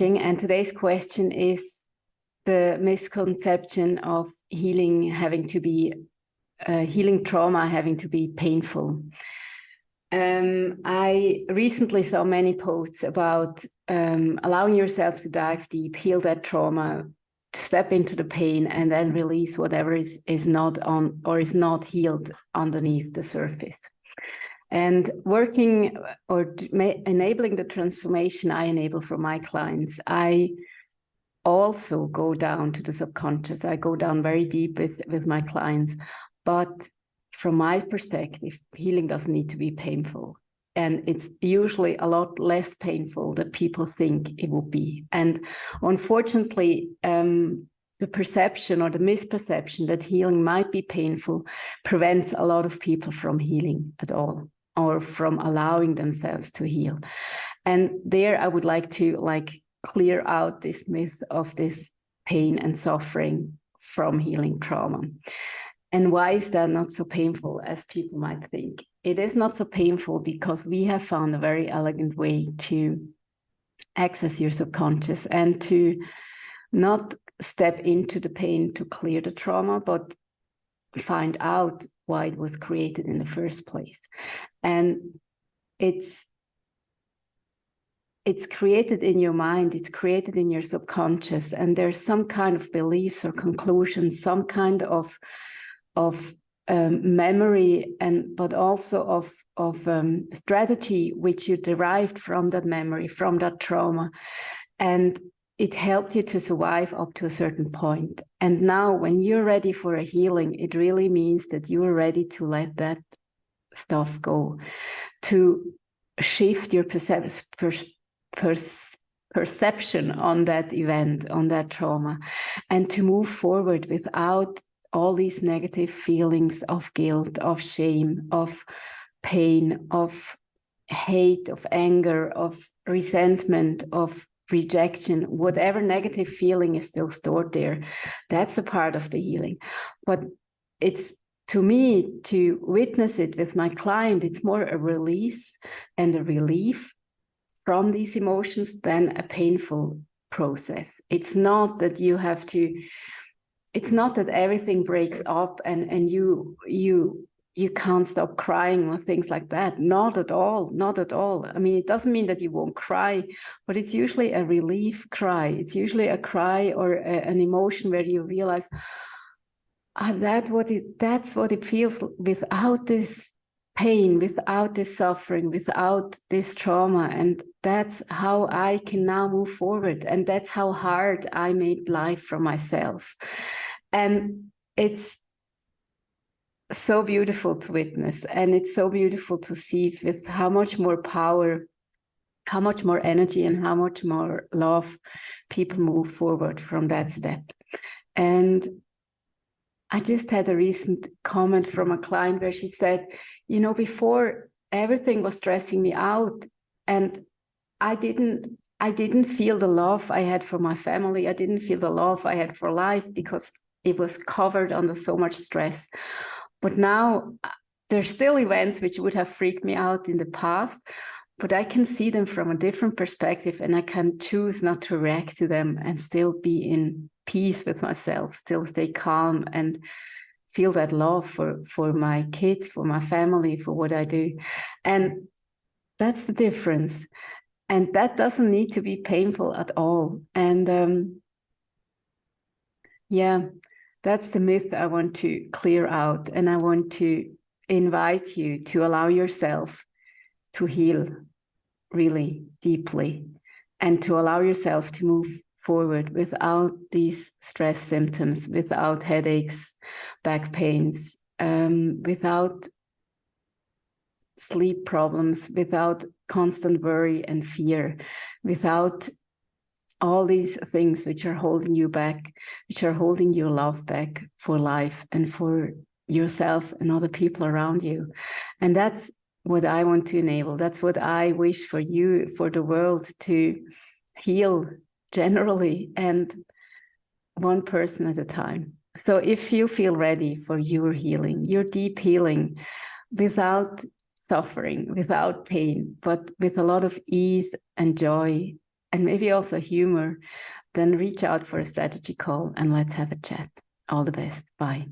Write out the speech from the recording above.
And today's question is the misconception of healing having to be, healing trauma having to be painful. I recently saw many posts about allowing yourself to dive deep, heal that trauma, step into the pain, and then release whatever is not on or is not healed underneath the surface. And working or enabling the transformation I enable for my clients, I also go down to the subconscious. I go down very deep with my clients. But from my perspective, healing doesn't need to be painful. And it's usually a lot less painful than people think it would be. And unfortunately, the perception or the misperception that healing might be painful prevents a lot of people from healing at all, or from allowing themselves to heal. And there I would like to clear out this myth of this pain and suffering from healing trauma. And why is that not so painful as people might think? It is not so painful because we have found a very elegant way to access your subconscious and to not step into the pain to clear the trauma, but find out why it was created in the first place. And it's created in your mind, it's created in your subconscious, and there's some kind of beliefs or conclusions, some kind of memory, but also of strategy which you derived from that memory, from that trauma, and it helped you to survive up to a certain point. And now when you're ready for a healing, it really means that you are ready to let that stuff go, to shift your perception on that event, on that trauma, and to move forward without all these negative feelings of guilt, of shame, of pain, of hate, of anger, of resentment, of rejection. Whatever negative feeling is still stored there, that's a part of the healing. But it's, to me, to witness it with my client, it's more a release and a relief from these emotions than a painful process. It's not that you have to, it's not that everything breaks up and you can't stop crying or things like that. Not at all, not at all. I mean, it doesn't mean that you won't cry, but it's usually a relief cry. It's usually a cry or an emotion where you realize, that's what it feels without this pain, without this suffering, without this trauma. And that's how I can now move forward. And that's how hard I made life for myself. And it's so beautiful to witness. And it's so beautiful to see with how much more power, how much more energy, and how much more love people move forward from that step. And I just had a recent comment from a client where she said, before everything was stressing me out, and I didn't feel the love I had for my family. I didn't feel the love I had for life because it was covered under so much stress. But now there's still events which would have freaked me out in the past, but I can see them from a different perspective, and I can choose not to react to them and still be in peace with myself, still stay calm and feel that love for my kids, for my family, for what I do. And that's the difference. And that doesn't need to be painful at all. And that's the myth I want to clear out. And I want to invite you to allow yourself to heal really deeply and to allow yourself to move forward without these stress symptoms, without headaches, back pains, without sleep problems, without constant worry and fear, without all these things which are holding you back, which are holding your love back for life and for yourself and other people around you. And that's what I want to enable. That's what I wish for you, for the world, to heal generally and one person at a time. So if you feel ready for your healing, your deep healing, without suffering, without pain, but with a lot of ease and joy and maybe also humor, then reach out for a strategy call and let's have a chat. All the best. Bye.